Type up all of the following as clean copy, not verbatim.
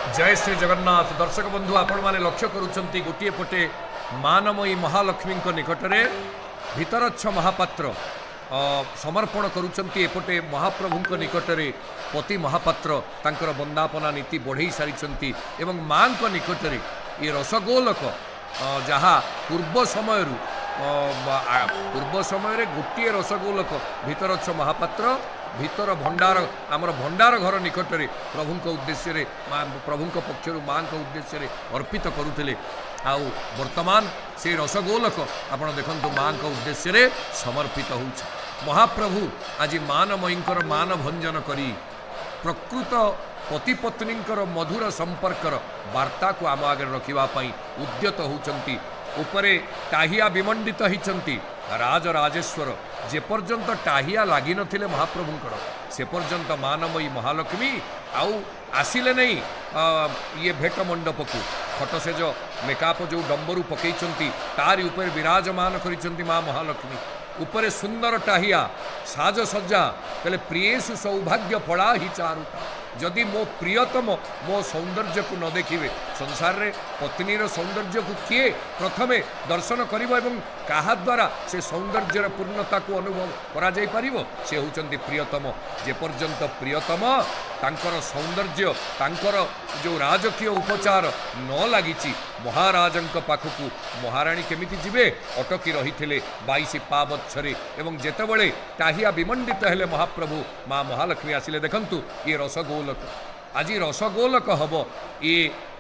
जय श्री जगन्नाथ। दर्शक बंधु आपण माने लक्ष्य करुछंती गोटे पटे मानमयी महालक्ष्मी निकटरे भितरच्छ महापात्र समर्पण करुछंती एपटे महाप्रभु निकटरे पति महापात्र तांकर वंदापना नीति बढ़ई सारी एवं माँ निकटरे ये रसगोलक जहाँ पूर्व समय गोटे रसगोलक भितरच्छ महापात्र भीतर भंडार आमर भंडार घर निकटरे प्रभु उद्देश्य प्रभु पक्षर माँ उद्देश्य अर्पित करुले आउ वर्तमान से रसगोलक आपण देखु माँ उद्देश्य समर्पित हो महाप्रभु आज मानमयींकर मान भंजन करी प्रकृत पति पत्नींकर मधुर संपर्कर वार्ता को आम आगे रखापी उद्यत होती उपरे टाहिया विमंडित होती राजराजेश्वर जेपर्यंत टाहिया लगी नथिले महाप्रभुंकर से पर्यंत मानमयी महालक्ष्मी आउ आसिले नहीं ये भेट मंडप को खटसेज मेकअप जो डंबरू पकई तारी उपर विराजमान करिसेंती माँ महालक्ष्मी उपरे सुंदर टाहिया साजसज्जा कहले प्रियेषु सौभाग्य फला ही चारु जदि मो प्रियतम मो सौंदर्य को न देखिए संसार रे पत्नीर सौंदर्य को किए प्रथमे दर्शन करिवो एवं काहा द्वारा से सौंदर्यर पूर्णता को अनुभव करा जाई परिवो से होचंती प्रियतम जे पर्यंत प्रियतम तांकर सौंदर्य तांकर जो राजकीय उपचार न लागिची महाराजंक पाखकू महाराणी केमिति जिवे अटकी रही बाईसी पावच्छरे एवं जेतेबेले टाहिया विमंडित हेले महाप्रभु माँ महालक्ष्मी आसिले देखंतु ये रसगोलक आज रसगोलक हम ये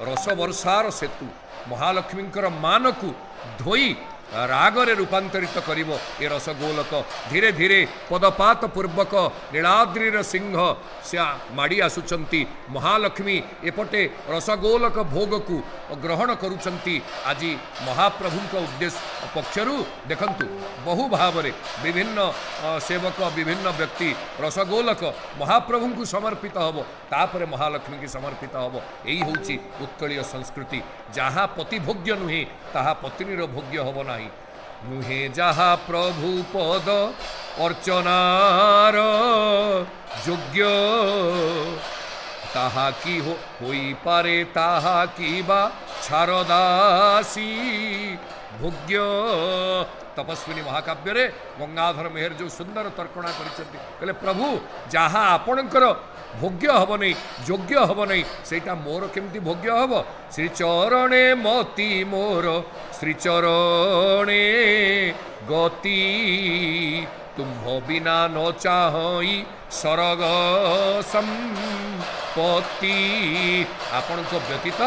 रसवर्षार सेतु महालक्ष्मींकर मान को धोई रागरे रूपांतरित करिवो ये रसगोलक धीरे धीरे पदपात पूर्वक नीलाद्रीर सिंह से माड़ी आसुचंती महालक्ष्मी एपटे रसगोलक भोग को ग्रहण करुचंती आज महाप्रभु उद्देश्य पक्षरु देखंतु बहु भाव विभिन्न सेवक विभिन्न व्यक्ति रसगोलक महाप्रभु को समर्पित हब तापर महालक्ष्मी की समर्पित हब यही होची उत्कलीय संस्कृति जहाँ पति भोग्य नुहे ताहा पत्नीर भोग्य हब ना नुहे जहा प्रभु पद अर्चनार योग्य ताहा की होई पारे ताहा की बा छारदासी भोग्य तपस्विनी महाकाव्य रे गंगाधर मेहर जो सुंदर तर्कणा करिसेंती प्रभु जहाँ आपणकर भोग्य हब नहीं योग्य हब नहीं सेटा मोर केमती भोग्य हब श्रीचरणे मति मोर श्रीचरणे गति तुम्भ बिना न चाहई सरग संपत्ति आपण को व्यतीत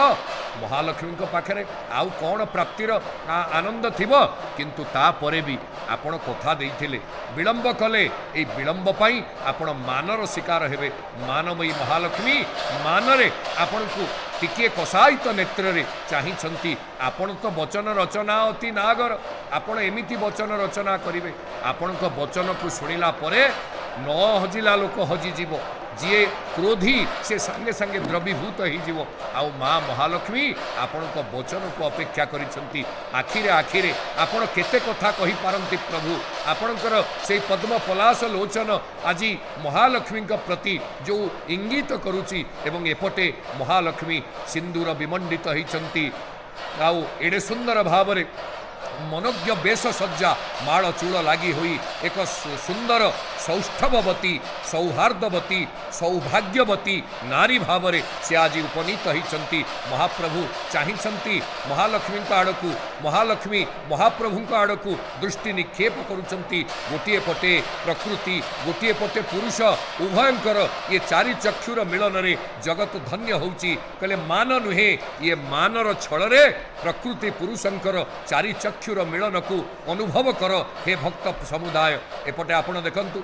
महालक्ष्मी पाखे आउ कौन प्राप्तिर आनंद थिबो किंतु तापरे भी आपण कथा देइथिले विलंब कले ए विलंब पई आपण मानर शिकार हेबे मानमयी महालक्ष्मी मानरे आपण को टिके कसायित नेत्र रे चाहिछंती आपण तो वचन रचना अति नागर आपण एमिति वचन रचना करिवे आपण को वचन को सुनिला परे न हजिला लोक हजि जीवो जी क्रोधी से संगे संगे द्रवीभूत हो आउ माँ महालक्ष्मी आपण को वचन को अपेक्षा करिसेंती आखिरे आखिरे आपण केते कथा कहि पारंती प्रभु आपणकर से पद्म पलाश लोचन आज महालक्ष्मी प्रति जो इंगित करुची एवं एपटे महालक्ष्मी सिंदूर विमंडित होइचंती आउ एडे सुंदर भावरे मनोज्ञ बेश सज्जा माड़ चूड़ लगी हुई एक सुंदर सौष्ठवती सौहार्दवती सौभाग्यवती नारी भावरे से आज उपनीत होती महाप्रभु चाहिए महालक्ष्मी आड़कू महालक्ष्मी महाप्रभु आड़कू दृष्टि निक्षेप करुँच गोटे पटे प्रकृति गोटे पटे पुरुष उभयंकर ये चारि चक्षुर मिलन रे जगत धन्य होउची कहले मान नुहे ये मानर छड़े प्रकृति पुरुषंकर चारि चक्षुर मिलन को अनुभव कर हे भक्त समुदाय एपटे आपण देखंतु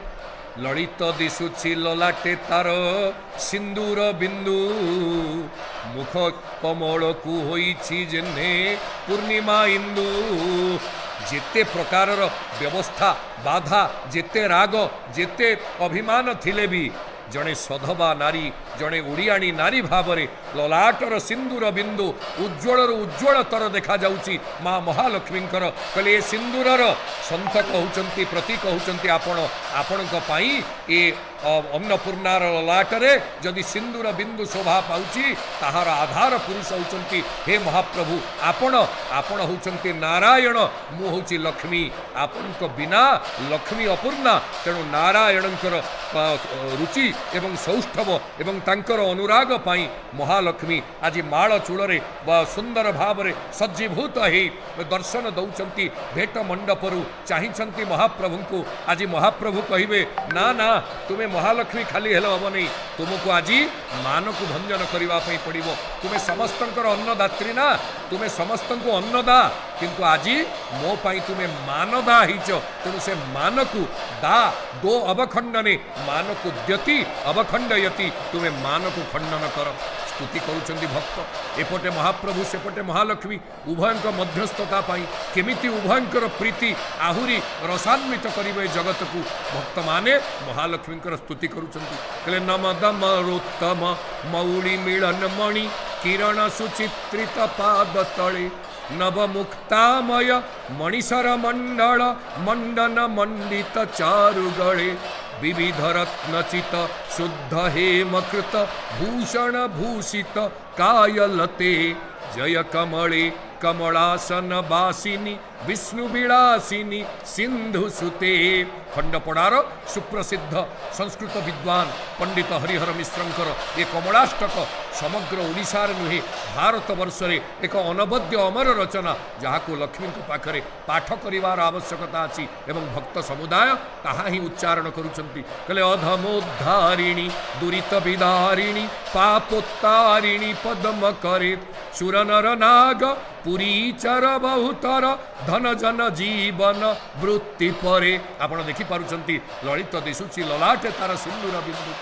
ललित दिशुची ललाटे तार सिंदूर बिंदु मुख कमल को होइछि जेने पूर्णिमा इंदु जेते प्रकारर व्यवस्था बाधा जेते राग जेते अभिमान थिले भी जड़े सधवा नारी जड़े ओडियाणी नारी भावरे ललाटर सिंदूर बिंदु उज्ज्वल उज्ज्वलतर देखा जाउची माँ महालक्ष्मींकर कहले ए सिंदूरर संथक होउचंती प्रतीक होउचंती आपण ए अन्नपूर्णार ललाटरे जदि सिंदूर बिंदु शोभा पाउची ताहार आधार पुरुष होउचंती हे महाप्रभु आपण होउचंती नारायण मु होउची लक्ष्मी आपणक बिना लक्ष्मी अपूर्णा तेणु नारायणकर रुचि एवं सौष्ठव एवं तांकर अनुराग पाई महालक्ष्मी आज माळ चूड़े सुंदर भावरे सज्जीभूत हे दर्शन दौचंती भेट मंडपरु चाहिंचंती महाप्रभु को आज महाप्रभु कहिबे ना ना तुम्हें महालक्ष्मी खाली हेलो हम नहीं तुमको आज मान को भंजन करने पड़ो तुम्हें समस्त अन्नदात्री ना तुम्हें समस्त को अन्नदा किंतु आज मो पाई तुम्हें मानदा हिच तेणु से मान को दा दो अवखंडने मान को द्यति अवखंडयति तुम्हें मान को खंडन कर स्तुति करुचंदी भक्त एपटे महाप्रभु सेपटे महालक्ष्मी उभयंक मध्यस्थता पाई केमिति उभयंकर प्रीति आहुरी रसान्वित करिवे जगत को भक्त माने महालक्ष्मींकर स्तुति करुचंदी कहले नमदमरोत्तम मौली मिलन मणि किरण सुचित्रित पाद तले नवमुक्तामय मणिसर मंडल मंडन मंडित चारुगणे विविध रत्नचित शुद्ध हेमकृत भूषण भूषित कायलते जय कमले कमलासन बासिनी विष्णु विलासिनी सिंधु सुते खंडपड़ार सुप्रसिद्ध संस्कृत विद्वान पंडित हरिहर मिश्रंकर ये कमलाष्टक समग्र ओडिशार नुहे भारत वर्ष रे एक अनबद्य अमर रचना जहाँ को लक्ष्मी पाखरे पाठ करिवार आवश्यकता अछि एवं भक्त समुदाय ताहा ही उच्चारण करुचंती कहले अधमोद्धारिणी दुरित विदारिणी पापोत्तारिणी पद्म करे सुर नर नाग पुरी चर बहुतर धन जन जीवन वृत्ति परे आपण देखि पारुचंती ललित दिशुची ललाटे तार सिंदूर बिंदु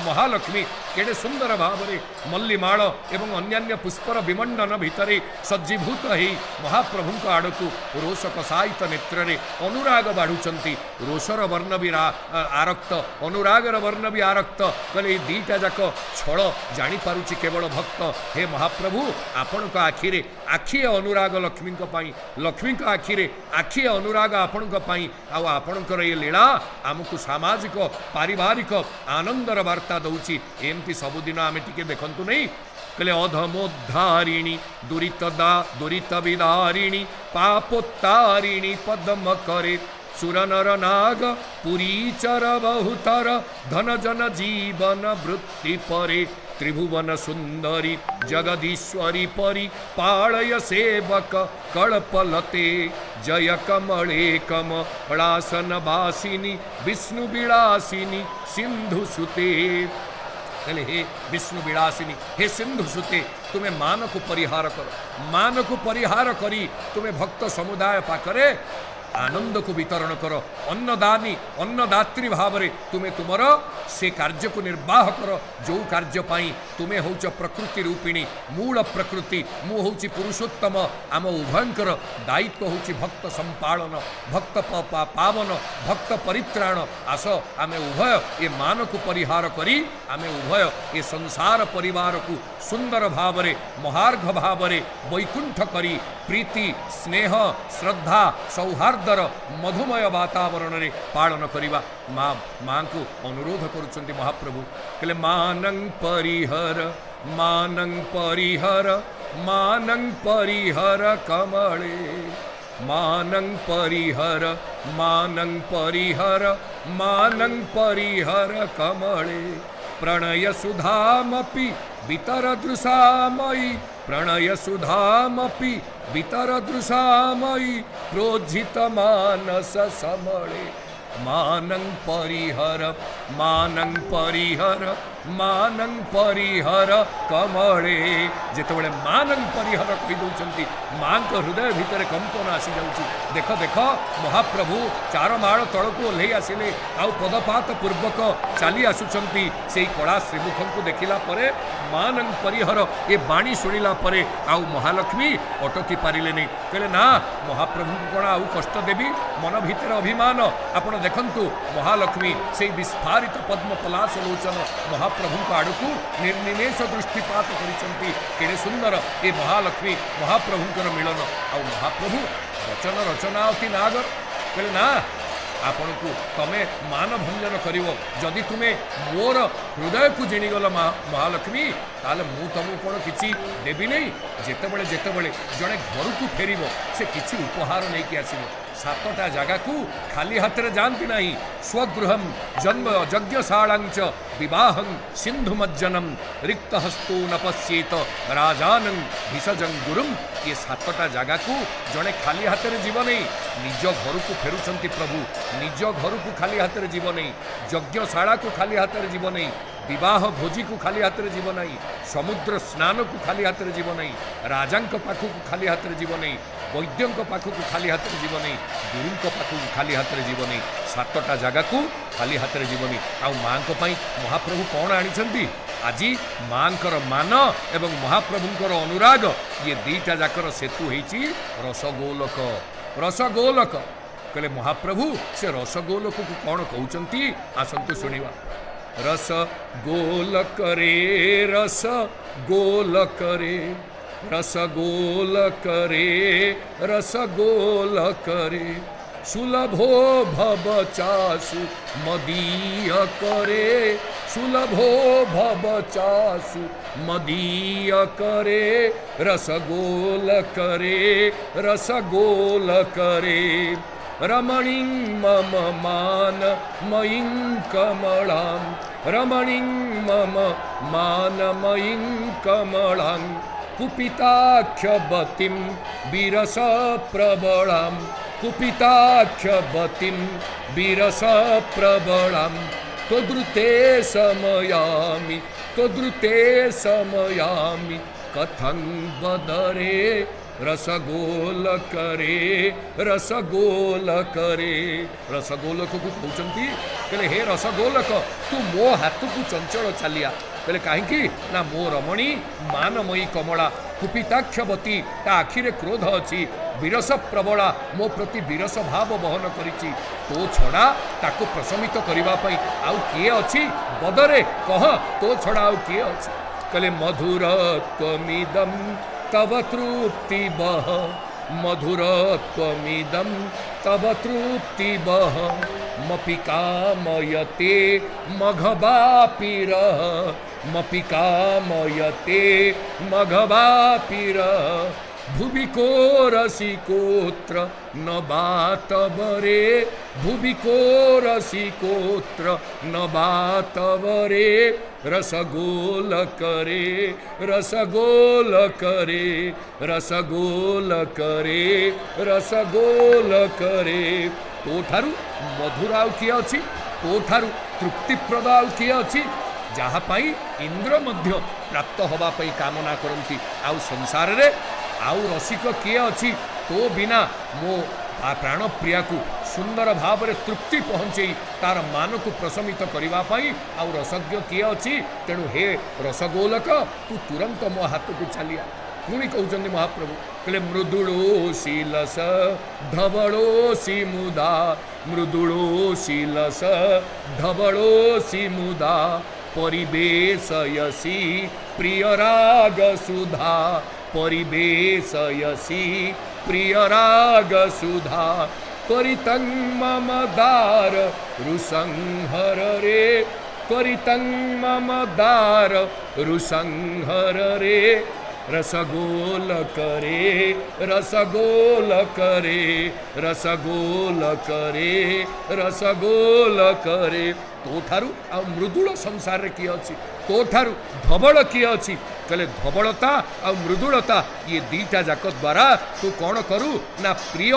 महालक्ष्मी केड़े सुंदर भावरे मल्लीमाल एवं अन्यान्य पुष्पर विमंडन भितरे सज्जीभूत ही महाप्रभुंक आड़कू रोषक साहित नेत्र अनुराग बाढ़ुचंती रोषर वर्ण भी आरक्त अनुरागर वर्ण भी आरक्त कहले दीटा जाक छल जापारुची केवल भक्त हे महाप्रभु आपण आखिरे आखि अनुराग लक्ष्मी लक्ष्मी आखिरे आखि अनुराग आपणकर ये लीला आमको सामाजिक पारिवारिक आनंदर वार्ता दौची एमती सबुदिन आम टिके देखंतु नहीं कहले अधमोद्धारिणी दुरित विदारिणी पापोत्तारिणी पद्म करे सुर नर नाग पुरी चर बहुतर धन जन जीवन वृत्ति परे त्रिभुवन सुंदरी जगदीश्वरी परी पालय सेवक कल्पलते जय कमले कमलासन बासिनी विष्णु विलासिनी सिंधु सुते हे विष्णु विलासिनी हे सिंधु सुते तुम्हें मान को परिहार कर मान को परिहार करी तुम्हें भक्त समुदाय पाखरे आनंद को वितरण कर अन्नदानी अन्नदात्री भाव में तुम्हें तुमर से कार्य को निर्वाह कर जो कार्य पाई तुम्हें होच प्रकृति रूपिणी मूल प्रकृति मु होची पुरुषोत्तम आम उभयंकर दायित्व होची भक्त संपालन भक्त पावन भक्त परित्राण आस आम उभय ये मान को परिहार करी आम उभय ये संसार परिवार को सुंदर भाव में महार्घ भाव में वैकुंठ करी प्रीति स्नेह श्रद्धा सौहार्दर मधुमय वातावरण रे पालन करिबा माँ को अनुरोध करुचंती महाप्रभु कहले मानं परिहर कमले मानं परिहर कमले प्रणय सुधामपि वितरदृशामयि प्रणय सुधामपि वितरदृशामयि प्रोज्झित मानस समले मानं परिहर मानं परिहर कमले जेतबेले मानं परिहर कहि दउचंती मां को हृदय भितर कंपन आसी जाउची देख देख महाप्रभु चार माळ तळकू ओल्हेई आसिले आउ पदपात पूर्वक चली आसुचंती सेई कला श्रीमुख को देखिला परे मानं परिहर ए बाणी शुणिला परे आउ महालक्ष्मी अटकी पारिले नहीं कहले ना महाप्रभु को कोन आउ कष्ट देवी मन भितर अभिमान आपण देखंतु महालक्ष्मी से विस्फारित पद्म पलाश लोचन महाप्रभु आड़कू निर्निमेष दृष्टिपात करिसंती केड़े सुंदर ए महालक्ष्मी महाप्रभुंकर मिलन आउ महाप्रभु वचन रचना अति नागर कहले ना आपण को तमे मान भंजन करिवो जदि तुमे मोर हृदय को जिणीगल महालक्ष्मी ताले मु तुमको कौन किसी देवी नहीं जेतेबेले जेतेबेले जड़े घर को फेरिबो से किसी उपहार नहीं कि आसिबो सातटा जगह को खाली हाथ में जानती नहीं स्वगृहम जन्म यज्ञशालांच विवाहं सिंधुमज्जनम रिक्तहस्तो न पश्येत राजानं भिषजं गुरुम ये सातटा जगह को जड़े खाली हाथ में जीव नहीं निज घर को फेरुचंती प्रभु निज घर को खाली हाथ में जीव नहीं यज्ञशाला को खाली हाथ में जीव नहीं विवाह भोजी को खाली हाथ में जीव नहीं समुद्र स्नान को खाली हाथ में जीव नहीं राजांक पाखु को खाली हाथ में जीव नहीं वैद्यंक पाखु को खाली हाथ में जीव नहीं गुरुंक पाखु को खाली हाथ में जीव नहीं सातटा जगह को खाली हाथ में जीव नहीं आउ माँ महाप्रभु कौन आनी आज माँकर मान एवं महाप्रभुंकर अनुराग ये दीटा जाकर सेतु होती रसगोलक रसगोलक कहले महाप्रभु से रसगोलक को कौन कहते आसतु शुणा रस गोल करे रस गोल करे रस गोल करे रस गोल करे सुलभो भव चासु मदीय करे सुलभो भव चासु मदीय करे रसगोल करे रसगोल करे रमणीं मम मान मयीं कमलां रमणीं मम मान मयीं कमलां कुपिताख्यवतीं विरस प्रबलां कुपिताख्यवतीं विरस प्रबलां त्वद्रुते समयामि त्वद्रुते समयामि कथं बदरे रसगोल करे रसगोलक को कहते कहले हे रसगोलक तू मो हाथ को चंचल चलिया कहले कहीं ना मो रमणी मानमयी कमला कुपिताक्षवती ता आखिरे क्रोध अच्छी विरस प्रबला मो प्रति विरस भाव बहन करिछि तो छड़ा ताको प्रशमित करने आउ किए अच्छी बदरे कह तो छड़ा आउ किए अच्छी कहले मधुरत्वमिदं तव तृप्ति बह मधुरत्वमिदं तव तृप्ति बह मपि कामयते मघवापिरः मपि कामयते मघवापिरः भुवि को रसिकोत्र न बातवरे भुवि को रसिकोत्र न बातवरे रसगोल करे रसगोल करे रसगोल करे रसगोल करे तो ठारू मधुर आउ किए अच्छी तो ठारू तृप्तिप्रद आउ किए अच्छी जहाँपाई इंद्र मध्य प्राप्त होगापाई कामना करती आउ संसार रे आउ रसिक किए अच्छी तो बिना मो प्राण प्रिया को सुंदर भाव में तृप्ति पहुँचे तार मान को प्रशमित करने आउ रसज्ञ किए अच्छी तेणु हे रसगोलक तू तुरंत मो हाथ को चलिया पुणी कहते महाप्रभु कहले मृदुलोसी लस धवलोसी मुदा मृदुलोसी लस धवलोसी मुदा परिवेशयसी प्रियराग सुधा परिवेशयसी प्रियराग सुधा त्वरितं मम दार रुसंहर रे त्वरितं मम दार रुसंहर रे रसगोल करे रसगोल करे रसगोल करे रसगोल करे तो ठारू आ मृदुल संसार किए अच्छी तो ठारू धवल किए अच्छी कहले धवलता आ मृदुलता ये दीटा जाक द्वारा तू कौन करू ना प्रिय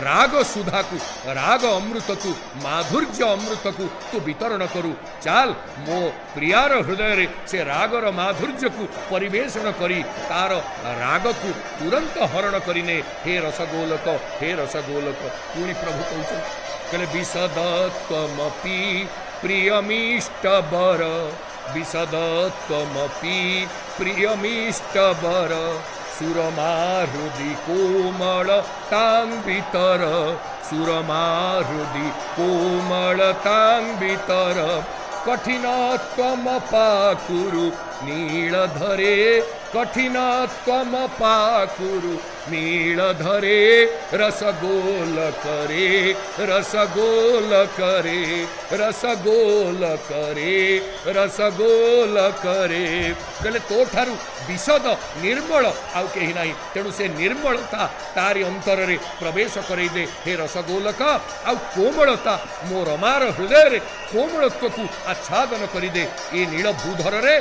राग सुधा को राग अमृत को माधुर्य अमृत को तू वितरण करू चाल मो प्रियार हृदय रे से रागर माधुर्य को परिवेषण करी तार राग को तुरंत हरण करिने हे रसगोलक पुणी प्रभु कहले विशद त्वमपि प्रियमिष्ट बर विशद त्वमपि प्रियमिष्ट बर सुरमाहृदि कोमल तांबितर सुरमाहृदि कोमल तांबितर कठिन त्वम पाकुरु नीलधरे कठिन त्वम पाकुरु नीलधरे रसगोल करे रसगोल करे रसगोल करे रसगोल करे कहले तो ठारू विशद निर्मल आउ कहीं ना तेणु से निर्मलता तारी अंतर रे प्रवेश करई दे हे रसगोलक आउ कोमलता मो रमार हृदय रे कोमलत्व को आच्छादन करी दे ये नील भूधर रे